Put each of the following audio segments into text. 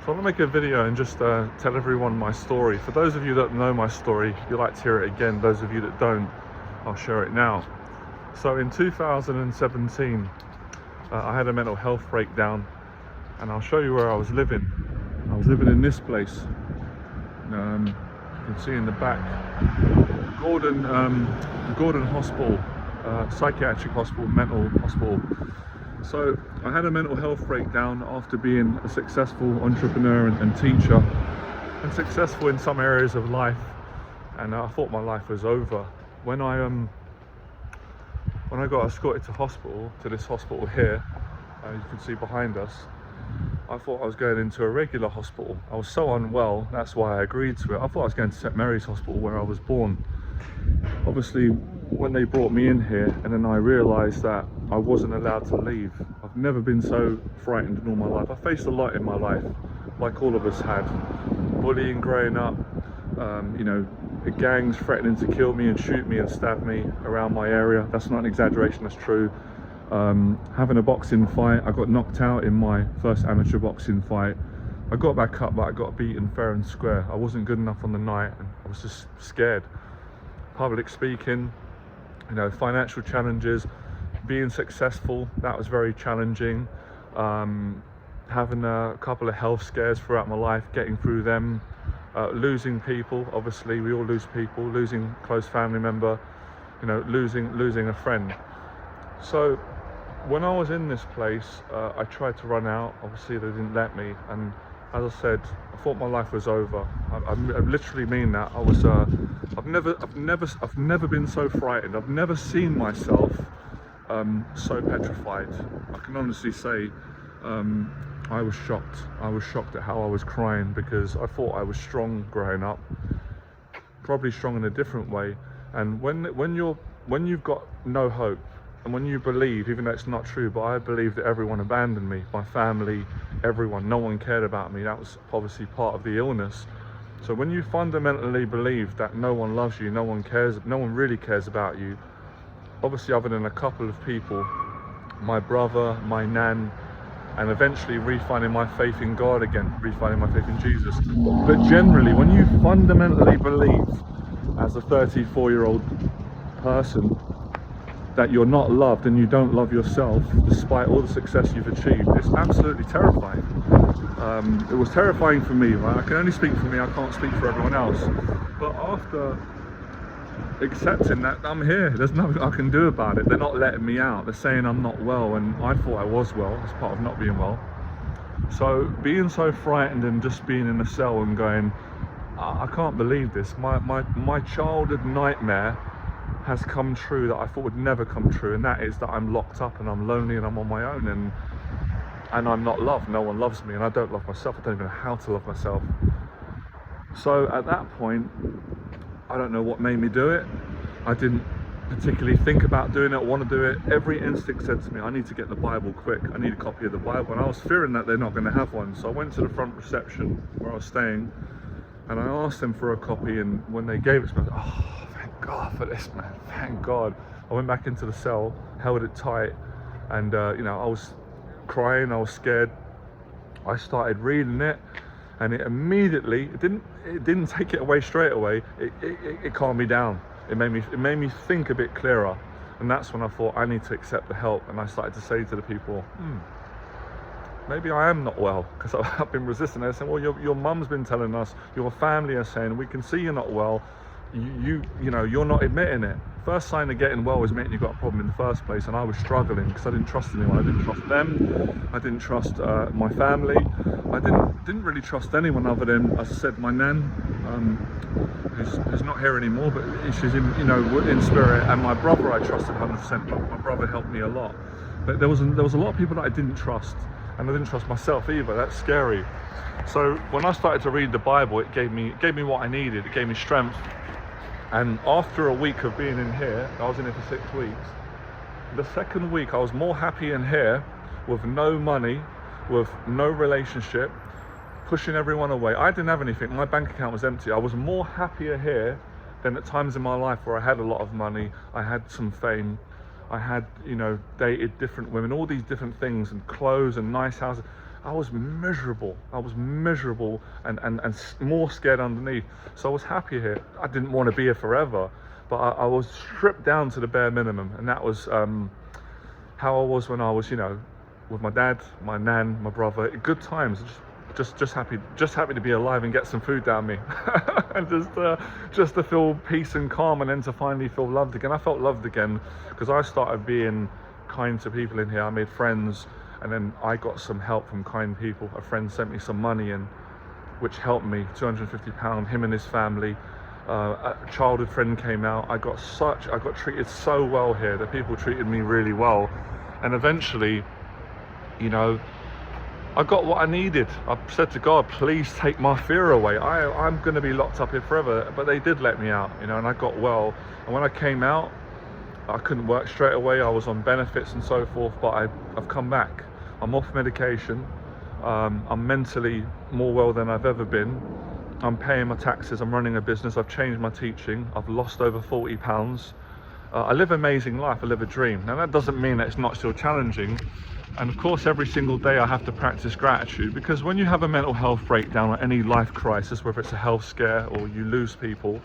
So I want to make a video and just tell everyone my story. For those of you that know my story, you like to hear it again. Those of you that don't, I'll share it now. So in 2017, I had a mental health breakdown, and I'll show you where I was living. I was living in this place. You can see in the back, Gordon Hospital, psychiatric hospital, mental hospital. So I had a mental health breakdown after being a successful entrepreneur and teacher, and successful in some areas of life, and I thought my life was over. When I got escorted to this hospital here, you can see behind us, I thought I was going into a regular hospital. I was so unwell, that's why I agreed to it. I thought I was going to St Mary's Hospital where I was born. Obviously, when they brought me in here, and then I realised that I wasn't allowed to leave. I've never been so frightened in all my life. I faced a lot in my life, like all of us had. Bullying growing up, gangs threatening to kill me and shoot me and stab me around my area. That's not an exaggeration, that's true. Having a boxing fight, I got knocked out in my first amateur boxing fight. I got back up, but I got beaten fair and square. I wasn't good enough on the night, and I was just scared. Public speaking, financial challenges, being successful, that was very challenging. Having a couple of health scares throughout my life, getting through them, losing people, obviously we all lose people, losing a close family member, losing a friend. So when I was in this place, I tried to run out. Obviously they didn't let me, and as I said, I thought my life was over. I literally mean that. I've never been so frightened. I've never seen myself so petrified. I can honestly say I was shocked. I was shocked at how I was crying, because I thought I was strong growing up, probably strong in a different way. And when you've got no hope, and when you believe, even though it's not true, but I believe that everyone abandoned me, my family, everyone, no one cared about me. That was obviously part of the illness. So when you fundamentally believe that no one loves you, no one really cares about you, obviously other than a couple of people, my brother, my nan, and eventually refinding my faith in God again, refinding my faith in Jesus. But generally, when you fundamentally believe as a 34-year-old person that you're not loved and you don't love yourself despite all the success you've achieved, it's absolutely terrifying. It was terrifying for me, right? I can only speak for me, I can't speak for everyone else. But after accepting that I'm here, there's nothing I can do about it. They're not letting me out. They're saying I'm not well, and I thought I was well as part of not being well. So being so frightened and just being in a cell and going, I can't believe this. My childhood nightmare has come true that I thought would never come true, and that is that I'm locked up and I'm lonely and I'm on my own, and I'm not loved. No one loves me, and I don't love myself. I don't even know how to love myself. So at that point, I don't know what made me do it. I didn't particularly think about doing it, want to do it. Every instinct said to me, I need to get the Bible quick. I need a copy of the Bible. And I was fearing that they're not going to have one. So I went to the front reception where I was staying, and I asked them for a copy, and when they gave it to me, I was like, oh, thank God for this, man, thank God. I went back into the cell, held it tight, and I was crying, I was scared. I started reading it, and it immediately, it didn't take it away straight away, it calmed me down. It made me think a bit clearer, and that's when I thought I need to accept the help. And I started to say to the people, maybe I am not well, because I've been resisting. They're saying, well, your mum's been telling us, your family are saying, we can see you're not well, you're not admitting it. First sign of getting well is admitting you've got a problem in the first place. And I was struggling because I didn't trust anyone. I didn't trust them, I didn't trust my family, I didn't really trust anyone other than, as I said, my nan, who's not here anymore, but she's in spirit, and my brother I trusted 100%. My brother helped me a lot, but there was a lot of people that I didn't trust, and I didn't trust myself either. That's scary. So when I started to read the Bible, it gave me what I needed. It gave me strength. And after a week of being in here, I was in here for 6 weeks. The second week, I was more happy in here, with no money, with no relationship, pushing everyone away. I didn't have anything. My bank account was empty. I was more happier here than at times in my life where I had a lot of money, I had some fame, I had, dated different women, all these different things, and clothes and nice houses. I was miserable. I was miserable and more scared underneath. So I was happy here. I didn't want to be here forever, but I was stripped down to the bare minimum. And that was how I was when I was, with my dad, my nan, my brother. Good times. Just happy to be alive and get some food down me, and just to feel peace and calm, and then to finally feel loved again. I felt loved again because I started being kind to people in here. I made friends, and then I got some help from kind people. A friend sent me some money, and which helped me, £250. Him and his family. A childhood friend came out. I got treated so well here. The people treated me really well, and eventually, I got what I needed. I said to God, please take my fear away. I'm going to be locked up here forever. But they did let me out, and I got well. And when I came out, I couldn't work straight away. I was on benefits and so forth, but I've come back. I'm off medication. I'm mentally more well than I've ever been. I'm paying my taxes. I'm running a business. I've changed my teaching. I've lost over 40 pounds. I live an amazing life. I live a dream. Now that doesn't mean that it's not still challenging. And of course, every single day I have to practice gratitude, because when you have a mental health breakdown or any life crisis, whether it's a health scare or you lose people,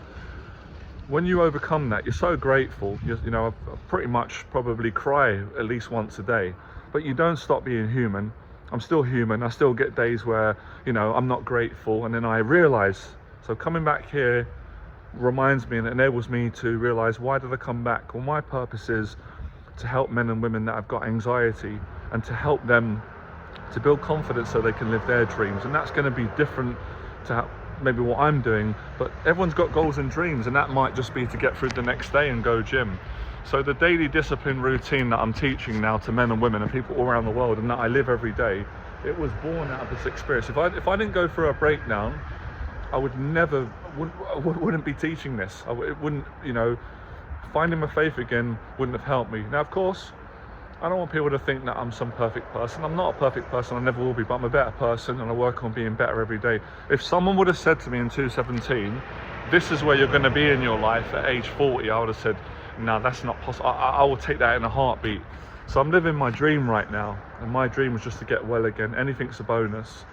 when you overcome that, you're so grateful. I pretty much probably cry at least once a day, but you don't stop being human. I'm still human. I still get days where, I'm not grateful, and then I realize. So coming back here reminds me and enables me to realize, why did I come back? Well, my purpose is to help men and women that have got anxiety, and to help them to build confidence so they can live their dreams. And that's going to be different to maybe what I'm doing, but everyone's got goals and dreams, and that might just be to get through the next day and go gym. So the daily discipline routine that I'm teaching now to men and women and people all around the world, and that I live every day, it was born out of this experience. If I didn't go through a breakdown, I wouldn't be teaching this. It wouldn't, finding my faith again wouldn't have helped me. Now, of course, I don't want people to think that I'm some perfect person. I'm not a perfect person, I never will be, but I'm a better person, and I work on being better every day. If someone would have said to me in 2017, this is where you're going to be in your life at age 40, I would have said, no, that's not possible. I will take that in a heartbeat. So I'm living my dream right now, and my dream was just to get well again. Anything's a bonus.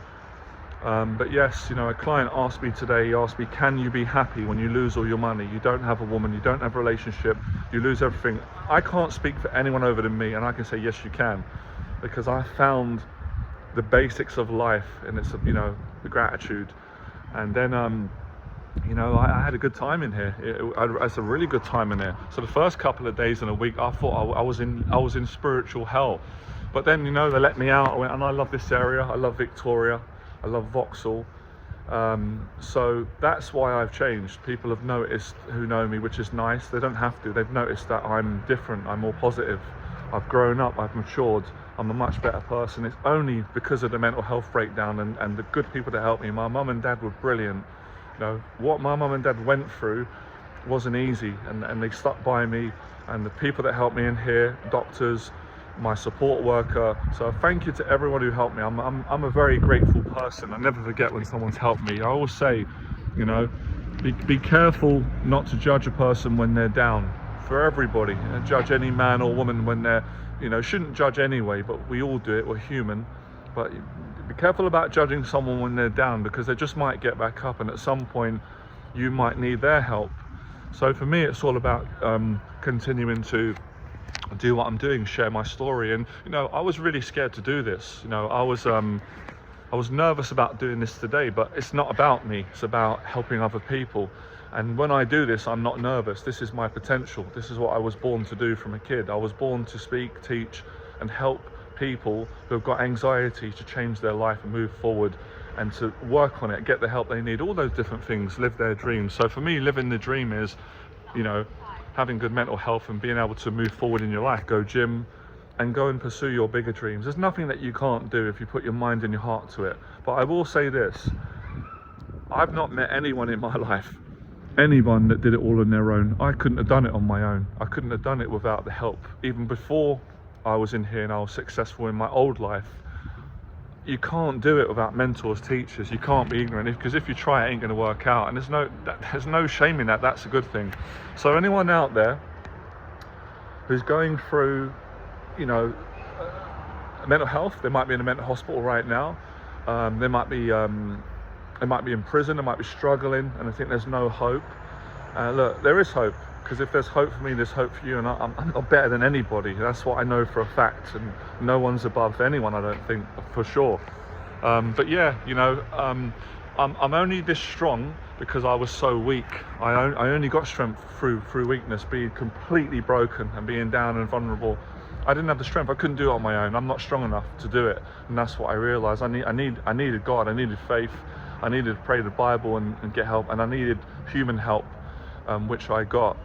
But yes, a client asked me today, he asked me, can you be happy when you lose all your money? You don't have a woman, you don't have a relationship, you lose everything. I can't speak for anyone other than me, and I can say, yes, you can. Because I found the basics of life, and it's, the gratitude. And then, I had a good time in here. It's a really good time in here. So the first couple of days in a week, I thought I was in spiritual hell. But then, they let me out, and I love this area. I love Victoria. I love Vauxhall. So that's why I've changed. People have noticed who know me, which is nice. They don't have to. They've noticed that I'm different. I'm more positive. I've grown up. I've matured. I'm a much better person. It's only because of the mental health breakdown and the good people that helped me. My mum and dad were brilliant. What my mum and dad went through wasn't easy, and they stuck by me. And the people that helped me in here, doctors, my support worker. So thank you to everyone who helped me. I'm a very grateful person. I never forget when someone's helped me. I always say, be careful not to judge a person when they're down. For everybody, judge any man or woman when they're, shouldn't judge anyway, but we all do it, we're human. But be careful about judging someone when they're down, because they just might get back up, and at some point you might need their help. So for me, it's all about continuing to do what I'm doing, share my story. And I was really scared to do this. I was nervous about doing this today, but it's not about me, it's about helping other people. And when I do this, I'm not nervous. This is my potential. This is what I was born to do from a kid. I was born to speak, teach, and help people who have got anxiety to change their life and move forward, and to work on it, get the help they need, all those different things, live their dreams. So for me, living the dream is, having good mental health and being able to move forward in your life. Go gym and go and pursue your bigger dreams. There's nothing that you can't do if you put your mind and your heart to it. But I will say this, I've not met anyone in my life, anyone that did it all on their own. I couldn't have done it on my own. I couldn't have done it without the help. Even before I was in here and I was successful in my old life, you can't do it without mentors, teachers. You can't be ignorant, because if you try, it ain't going to work out. And there's no shame in that. That's a good thing. So anyone out there who's going through, mental health. They might be in a mental hospital right now. They might be in prison. They might be struggling, and I think there's no hope. Look, there is hope, because if there's hope for me, there's hope for you, and I'm not better than anybody. That's what I know for a fact, and no one's above anyone, I don't think, for sure. But yeah, I'm only this strong because I was so weak. I only got strength through weakness, being completely broken and being down and vulnerable. I didn't have the strength. I couldn't do it on my own. I'm not strong enough to do it, and that's what I realized. I needed God. I needed faith. I needed to pray the Bible and get help, and I needed human help, which I got.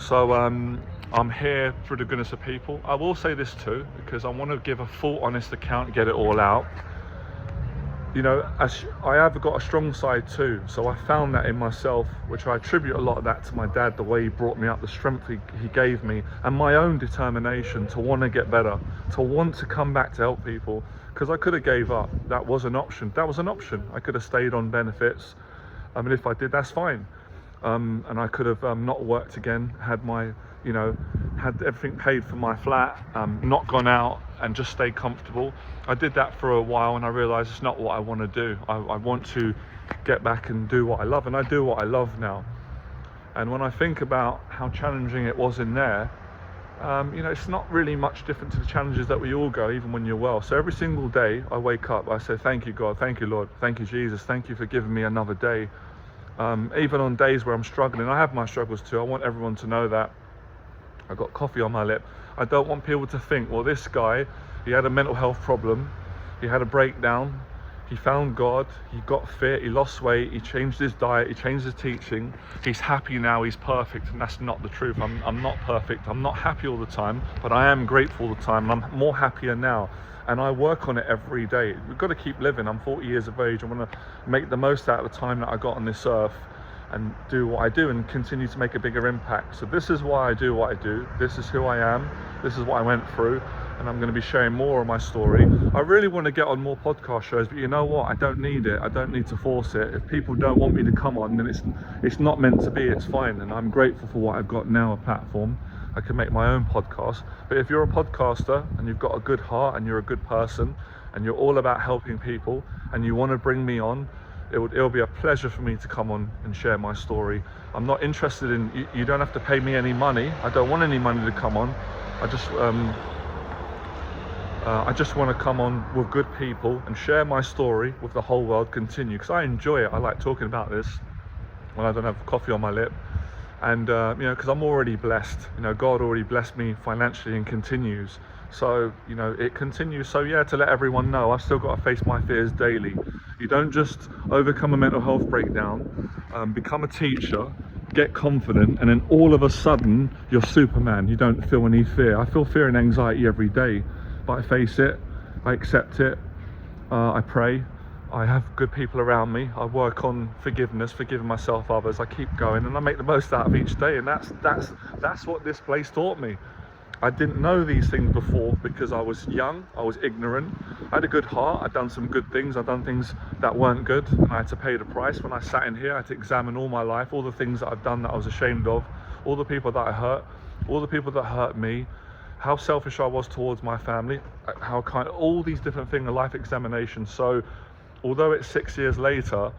So I'm here through the goodness of people. I will say this too, because I want to give a full, honest account, get it all out. I have got a strong side too, so I found that in myself, which I attribute a lot of that to my dad, the way he brought me up, the strength he gave me, and my own determination to want to get better, to want to come back to help people, because I could have gave up. That was an option. I could have stayed on benefits. I mean, if I did, that's fine. And I could have not worked again, had everything paid for my flat, not gone out and just stayed comfortable. I did that for a while, and I realized it's not what I want to do. I want to get back and do what I love, and I do what I love now. And when I think about how challenging it was in there, it's not really much different to the challenges that we all go, even when you're well. So every single day I wake up, I say, thank you, God, thank you, Lord, thank you, Jesus, thank you for giving me another day. Even on days where I'm struggling, I have my struggles too. I want everyone to know that. I've got coffee on my lip. I don't want people to think, well, this guy, he had a mental health problem, he had a breakdown, he found God, he got fit, he lost weight, he changed his diet, he changed his teaching, he's happy now, he's perfect. And that's not the truth. I'm not perfect, I'm not happy all the time, but I am grateful all the time, and I'm more happier now. And I work on it every day. We've got to keep living. I'm 40 years of age. I want to make the most out of the time that I got on this earth and do what I do and continue to make a bigger impact. So this is why I do what I do. This is who I am. This is what I went through. And I'm going to be sharing more of my story. I really want to get on more podcast shows, but you know what? I don't need it. I don't need to force it. If people don't want me to come on, then it's not meant to be. It's fine. And I'm grateful for what I've got now, a platform. I can make my own podcast. But if you're a podcaster and you've got a good heart and you're a good person and you're all about helping people and you want to bring me on, it'll be a pleasure for me to come on and share my story. I'm not interested in, you don't have to pay me any money. I don't want any money to come on. I just want to come on with good people and share my story with the whole world, continue, because I enjoy it. I like talking about this when I don't have coffee on my lip. And because I'm already blessed, God already blessed me financially and continues. So, it continues. So yeah, to let everyone know, I've still got to face my fears daily. You don't just overcome a mental health breakdown, become a teacher, get confident, and then all of a sudden you're Superman. You don't feel any fear. I feel fear and anxiety every day, but I face it, I accept it, I pray. I have good people around me. I work on forgiveness, forgiving myself, others. I keep going, and I make the most out of each day. And that's what this place taught me. I didn't know these things before because I was young, I was ignorant. I had a good heart. I'd done some good things. I'd done things that weren't good, and I had to pay the price. When I sat in here, I had to examine all my life, all the things that I've done that I was ashamed of, all the people that I hurt, all the people that hurt me, how selfish I was towards my family, how kind, all these different things, a life examination. So although it's 6 years later,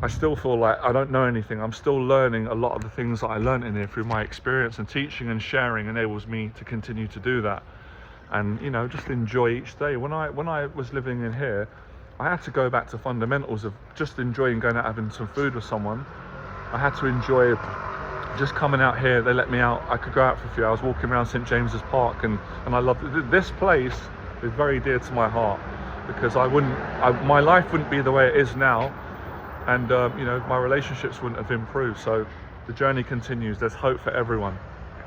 I still feel like I don't know anything. I'm still learning a lot of the things that I learned in here through my experience, and teaching and sharing enables me to continue to do that. And just enjoy each day. When I was living in here, I had to go back to fundamentals of just enjoying going out having some food with someone. I had to enjoy just coming out here. They let me out. I could go out for a few hours, walking around St. James's Park, and I loved it. This place is very dear to my heart, because my life wouldn't be the way it is now, and my relationships wouldn't have improved. So the journey continues. There's hope for everyone.